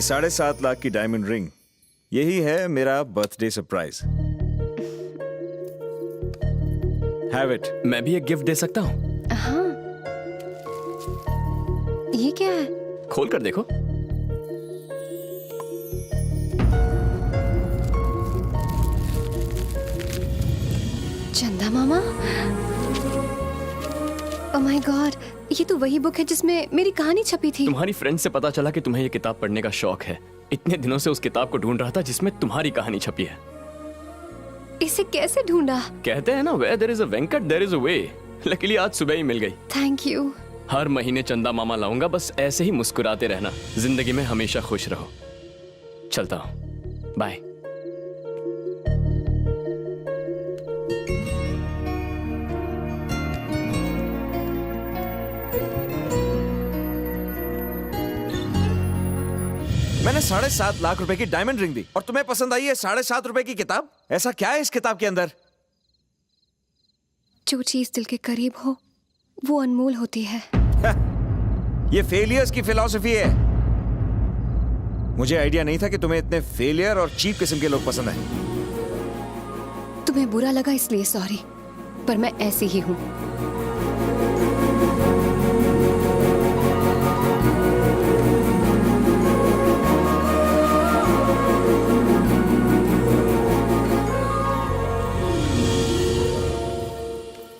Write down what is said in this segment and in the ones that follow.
7.5 लाख की diamond ring, यही है मेरा बर्थडे सरप्राइज। Have it. मैं भी एक गिफ्ट दे सकता हूँ? हाँ, ये क्या है? खोल कर देखो। चंदा मामा, ओह माय गॉड, ये तो वही बुक है जिसमें मेरी कहानी छपी थी। तुम्हारी फ्रेंड से पता चला कि तुम्हें ये किताब पढ़ने का शौक है। इतने दिनों से उस किताब को ढूंढ रहा था जिसमें तुम्हारी कहानी छपी है। इसे कैसे ढूंढा? कहते हैं ना, where there is a वेंकट there is a way। Luckily आज सुबह ही मिल गई। Thank you. हर महीने चंदा मामा लाऊंगा, बस ऐसे ही मुस्कुराते रहना। जिंदगी में हमेशा खुश रहो। चलता हूँ, बाय। मैंने 7.5 लाख रुपए की डायमंड रिंग दी और तुम्हें पसंद आई है 7.5 रुपए की किताब? ऐसा क्या है इस किताब के अंदर? जो चीज दिल के करीब हो वो अनमोल होती है। ये फेलियर्स की फिलॉसफी है। मुझे आइडिया नहीं था कि तुम्हें इतने फेलियर और चीप किस्म के लोग पसंद हैं। तुम्हें बुरा लगा इसलिए सॉरी, पर मैं ऐसी ही हूँ।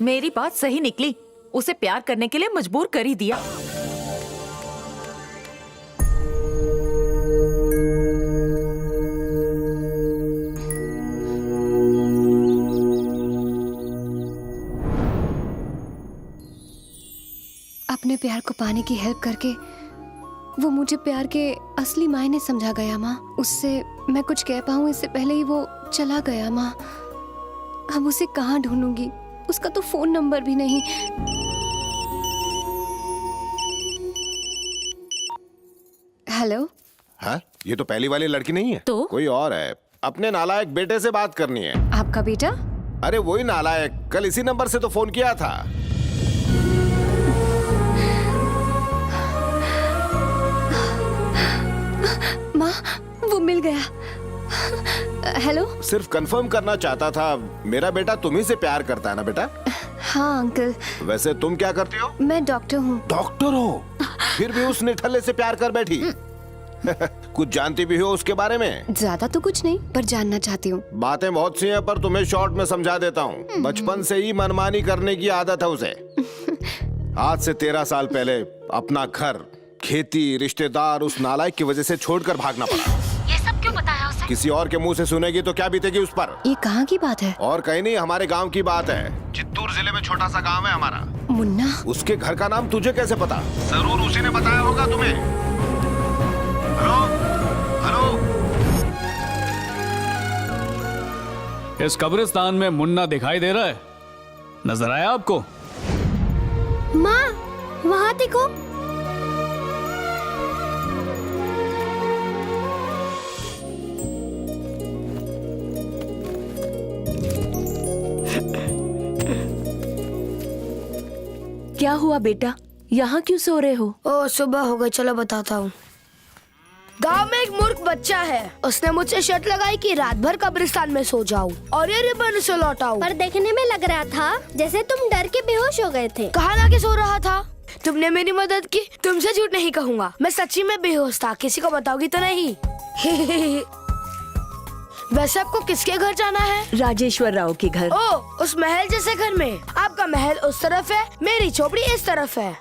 मेरी बात सही निकली, उसे प्यार करने के लिए मजबूर कर ही दिया। अपने प्यार को पाने की हेल्प करके वो मुझे प्यार के असली मायने समझा गया माँ। उससे मैं कुछ कह पाऊँ इससे पहले ही वो चला गया माँ। अब उसे कहाँ ढूंढूंगी? उसका तो फोन नंबर भी नहीं। हेलो। हाँ, ये तो पहली वाली लड़की नहीं है। तो? कोई और है। अपने नालायक बेटे से बात करनी है। आपका बेटा? अरे वही नालायक, कल इसी नंबर से तो फोन किया था। माँ, वो मिल गया। हेलो। सिर्फ कंफर्म करना चाहता था, मेरा बेटा तुम्ही से प्यार करता है ना बेटा? हाँ अंकल। वैसे तुम क्या करती हो? मैं डॉक्टर हूँ। डॉक्टर हो? फिर भी उस निठल्ले से प्यार कर बैठी। कुछ जानती भी हो उसके बारे में? ज्यादा तो कुछ नहीं, पर जानना चाहती हूँ। बातें बहुत सी हैं, पर तुम्हें शॉर्ट में समझा देता हूँ। बचपन से ही मनमानी करने की आदत है उसे। आज से 13 साल पहले अपना घर, खेती, रिश्तेदार उस नालायक की वजह से छोड़कर भागना पड़ा। ये सब क्यों बताया उसे? किसी और के मुंह से सुनेगी तो क्या बीतेगी उस पर? ये कहाँ की बात है? और कहीं नहीं, हमारे गांव की बात है। चित्तूर जिले में छोटा सा गांव है हमारा। मुन्ना? उसके घर का नाम तुझे कैसे पता? जरूर उसी ने बताया होगा तुम्हें। Hello hello. इस कब्रिस्तान में मुन्ना दिखाई दे रहा है? नजर आया आपको? माँ, वहाँ देखो। क्या हुआ बेटा, यहाँ क्यों सो रहे हो? ओ सुबह हो गई, चलो बताता हूँ। गांव में एक मूर्ख बच्चा है। उसने मुझसे शर्त लगाई कि रात भर कब्रिस्तान में सो जाऊं और ये रिबन से लौटाऊं। पर देखने में लग रहा था जैसे तुम डर के बेहोश हो गए थे। कहाँ ना के सो रहा था। तुमने मेरी मदद की, तुमसे झूठ नहीं कहूँगा। मैं सच्ची में बेहोश था, किसी को बताओगी तो नहीं। वैसे आपको किसके घर जाना है? राजेश्वर राव के घर। ओ, उस महल जैसे घर में। आपका महल उस तरफ है, मेरी झोपड़ी इस तरफ है।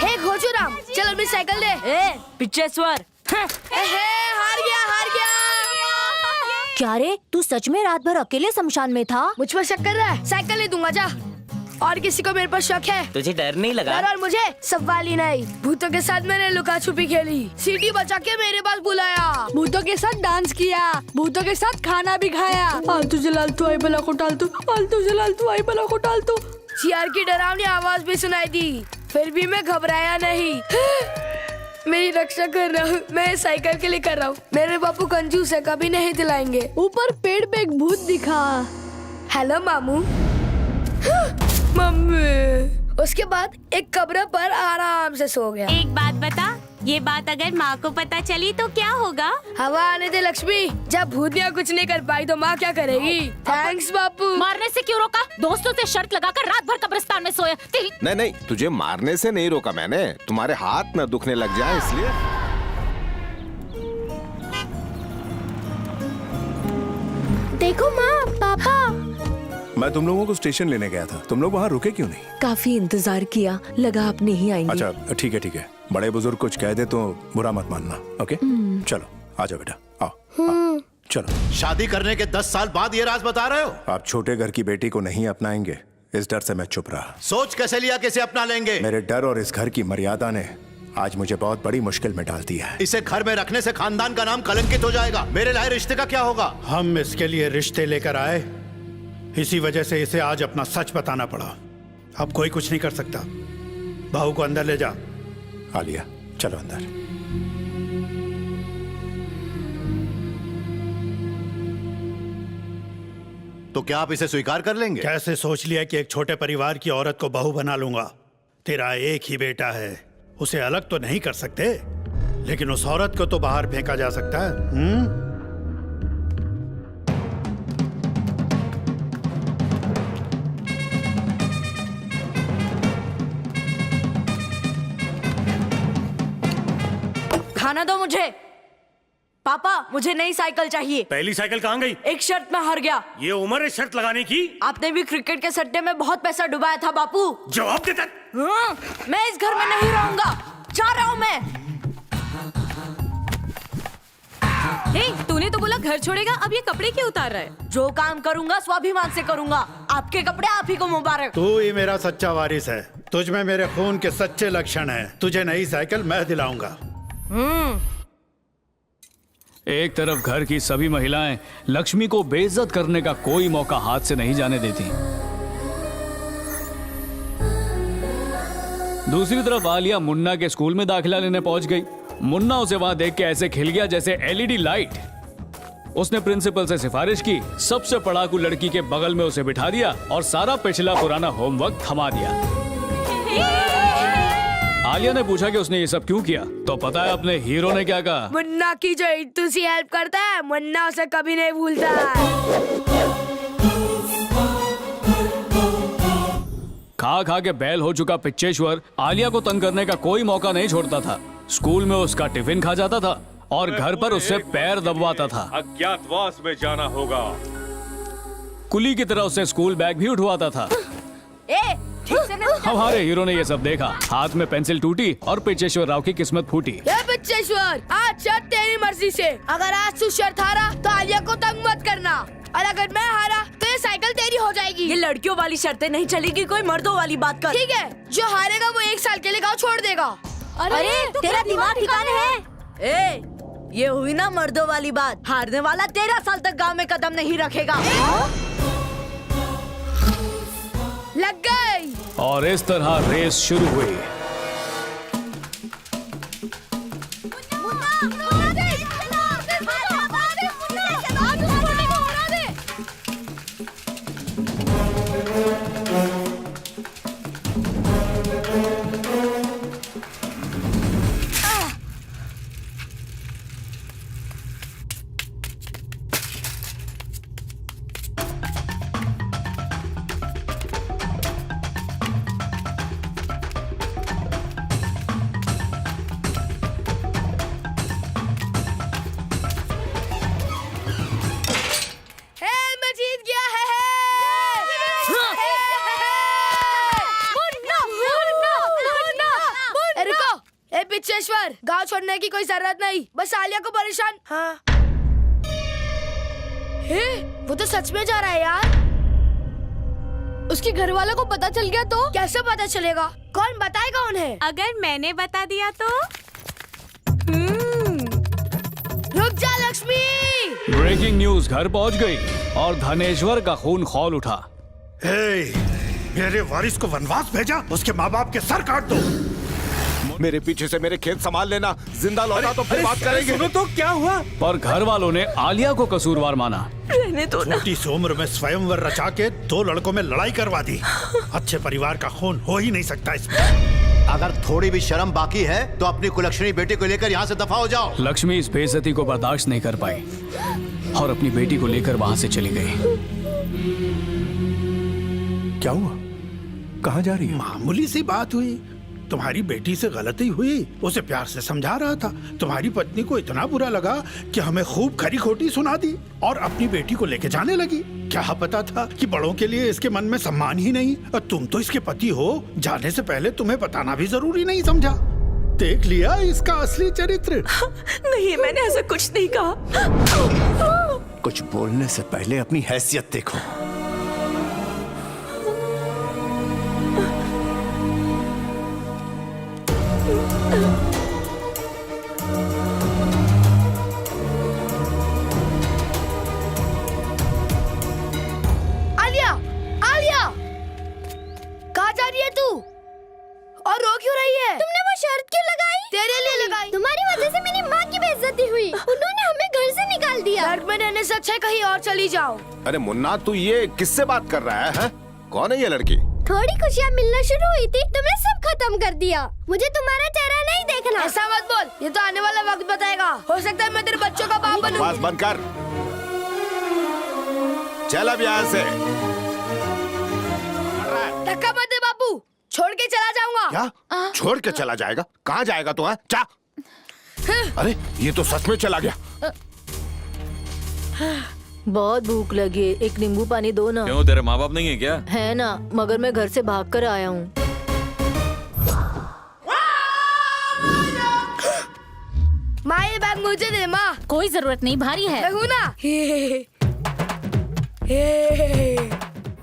हे घोचूराम, चल अपनी साइकिल दे। पिचेश्वर। हार गया। क्या रे, तू सच में रात भर अकेले शमशान में था? मुझ पर शक कर रहा है? साइकिल नहीं दूंगा, जा। और किसी को मेरे पर शक है? तुझे डर नहीं लगा? डर और मुझे सवाल ही नहीं। भूतों के साथ मैंने लुका छुपी खेली, सीटी बचा के मेरे पास बुलाया, भूतों के साथ डांस किया, भूतों के साथ खाना भी खाया। आलतू जलालतू आई बला को टालतू, आलतू जलालतू आई बला को टालतू। सियार की डरावनी आवाज भी सुनाई दी, फिर भी मैं घबराया नहीं। मेरी रक्षा कर रहा हूँ, मैं साइकिल के लिए कर रहा हूँ। मेरे बापू कंजूस है, कभी नहीं दिलाएंगे। ऊपर पेड़ पे एक भूत दिखा। हेलो मामू। मम्मी। उसके बाद एक कब्र पर आराम से सो गया। एक बात बता, ये बात अगर माँ को पता चली तो क्या होगा? हवा आने दे लक्ष्मी। जब भूतिया कुछ नहीं कर पाई तो माँ क्या करेगी? थैंक्स बापू। मारने से क्यों रोका? दोस्तों से शर्त लगाकर रात भर कब्रिस्तान में सोया। तेरी नहीं, तुझे मारने से नहीं रोका मैंने, तुम्हारे हाथ न दुखने लग जाए इसलिए। देखो माँ, पापा। मैं तुम लोगों को स्टेशन लेने गया था, तुम लोग वहाँ रुके क्यों नहीं? काफी इंतजार किया, लगा आप नहीं आएंगे। अच्छा ठीक है, बड़े बुजुर्ग कुछ कह दे तो बुरा मत मानना, ओके? चलो आ जाओ बेटा, आओ। चलो। शादी करने के 10 साल बाद ये राज बता रहे हो? आप छोटे घर की बेटी को नहीं अपनाएंगे, इस डर से मैं चुप रहा। सोच कैसे लिया कैसे अपना लेंगे? मेरे डर और इस घर की मर्यादा ने आज मुझे बहुत बड़ी मुश्किल में डाल दिया है। इसे घर में रखने से खानदान का नाम कलंकित हो जाएगा। मेरे लाए रिश्ते का क्या होगा? हम इसके लिए रिश्ते लेकर आए, इसी वजह से इसे आज अपना सच बताना पड़ा। अब कोई कुछ नहीं कर सकता। बहू को अंदर ले जा। आलिया चलो अंदर। तो क्या आप इसे स्वीकार कर लेंगे? कैसे सोच लिया कि एक छोटे परिवार की औरत को बहू बना लूंगा? तेरा एक ही बेटा है, उसे अलग तो नहीं कर सकते, लेकिन उस औरत को तो बाहर फेंका जा सकता है। खाना दो मुझे। पापा, मुझे नई साइकिल चाहिए। पहली साइकिल कहाँ गई? एक शर्त में हार गया। ये उम्र है शर्त लगाने की? आपने भी क्रिकेट के सट्टे में बहुत पैसा डुबाया था बापू। जवाब देता। हाँ, मैं इस घर में नहीं रहूंगा, जा रहा हूँ मैं। तूने तो बोला घर छोड़ेगा, अब ये कपड़े क्यों उतार रहा है? जो काम करूंगा स्वाभिमान से करूंगा। आपके कपड़े आप ही को मुबारक। तू ही मेरा सच्चा वारिस है, तुझ में मेरे खून के सच्चे लक्षण हैं। तुझे नई साइकिल मैं दिलाऊंगा। एक तरफ घर की सभी महिलाएं लक्ष्मी को बेइज्जत करने का कोई मौका हाथ से नहीं जाने देती, दूसरी तरफ आलिया मुन्ना के स्कूल में दाखिला लेने पहुंच गई। मुन्ना उसे वहां देख के ऐसे खिल गया जैसे एलईडी लाइट। उसने प्रिंसिपल से सिफारिश की, सबसे पढ़ाकू लड़की के बगल में उसे बिठा दिया और सारा पिछला पुराना होमवर्क थमा दिया। आलिया ने पूछा कि उसने ये सब क्यों किया, तो पता है अपने हीरो ने क्या कहा? मुन्ना की जो इत्तू सी हेल्प करता है, मुन्ना उसे कभी नहीं भूलता है। खा खा के बैल हो चुका पिच्चेश्वर आलिया को तंग करने का कोई मौका नहीं छोड़ता था। स्कूल में उसका टिफिन खा जाता था और घर पर उससे पैर दबवाता था। अज्ञातवास में जाना होगा। कुली की तरह उससे स्कूल बैग भी उठवाता था। हमारे हीरो ने ये सब देखा, हाथ में पेंसिल टूटी और पिच्चेश्वर राव की किस्मत फूटी। पिच्चेश्वर, आज शर्त तेरी मर्जी से। अगर आज तू शर्त हारा तो आलिया को तंग मत करना, और अगर मैं हारा तो ये साइकिल तेरी हो जाएगी। ये लड़कियों वाली शर्तें नहीं चलेगी, कोई मर्दों वाली बात कर। ठीक है, जो हारेगा वो 1 साल के लिए गाँव छोड़ देगा। अरे तेरा दिमाग ठिकाने है? ये हुई ना मर्दों वाली बात। हारने वाला 13 साल तक गांव में कदम नहीं रखेगा। लग गई। और इस तरह रेस शुरू हुई। पिच्चेश्वर, गांव छोड़ने की कोई जरूरत नहीं, बस आलिया को परेशान। हाँ। हे, वो तो सच में जा रहा है यार। उसके घर वालों को पता चल गया तो? कैसे पता चलेगा? कौन बताएगा उन्हें? अगर मैंने बता दिया तो? रुक जा लक्ष्मी। ब्रेकिंग न्यूज घर पहुंच गई और धनेश्वर का खून खौल उठा। मेरे वारिस को वनवास भेजा, उसके माँ बाप के सर काट दो। मेरे पीछे से मेरे खेत संभाल लेना, जिंदा लौटा तो फिर बात करेंगे। सुनो तो क्या हुआ? पर घर वालों ने आलिया को कसूरवार माना। रहने दो ना। छोटी सी उम्र में स्वयंवर रचा के 2 लड़कों में लड़ाई करवा दी। अच्छे परिवार का खून हो ही नहीं सकता इसमें। अगर थोड़ी भी शर्म बाकी है तो अपनी कुलक्षणी बेटी को लेकर यहाँ से दफा हो जाओ। लक्ष्मी इस बेइज्जती को बर्दाश्त नहीं कर पाई और अपनी बेटी को लेकर वहां से चली गई। क्या हुआ? कहाँ जा रही है? मामूली सी बात हुई, तुम्हारी बेटी से गलती हुई, उसे प्यार से समझा रहा था। तुम्हारी पत्नी को इतना बुरा लगा कि हमें खूब खरी खोटी सुना दी और अपनी बेटी को लेके जाने लगी। क्या पता था कि बड़ों के लिए इसके मन में सम्मान ही नहीं। और तुम तो इसके पति हो, जाने से पहले तुम्हें बताना भी जरूरी नहीं समझा। देख लिया इसका असली चरित्र। नहीं, मैंने ऐसा कुछ नहीं कहा। कुछ बोलने से पहले अपनी हैसियत देखो। आलिया, आलिया, कहाँ जा रही है तू? और रो क्यों रही है? तुमने वो शर्त क्यों लगाई? तेरे लिए लगाई। तुम्हारी वजह से मेरी माँ की बेइज्जती हुई। उन्होंने हमें घर से निकाल दिया। घर में रहने से अच्छा है कहीं और चली जाओ। अरे मुन्ना, तू ये किससे बात कर रहा है? कौन है ये लड़की? थोड़ी खुशियाँ मिलना शुरू हुई थी, तुमने सब खत्म कर दिया। मुझे तुम्हारा चेहरा नहीं देखना। ऐसा मत बोल, ये तो आने वाला वक्त बताएगा। हो सकता है मैं तेरे बच्चों का बाप बनूं। बस बंद कर, चल अब यहाँ से। धक्का मत दे बापू, छोड़ के चला जाऊंगा। क्या? छोड़ के चला जाएगा? कहाँ जाएगा तू? चा। अरे ये तो सच में चला गया। बहुत भूख लगी है, एक नींबू पानी दो ना। क्यों, तेरे माँ बाप नहीं है क्या? है ना, मगर मैं घर से भाग कर आया हूँ। माँ ये बैग मुझे दे। माँ कोई जरूरत नहीं, भारी है। मैं हूँ ना।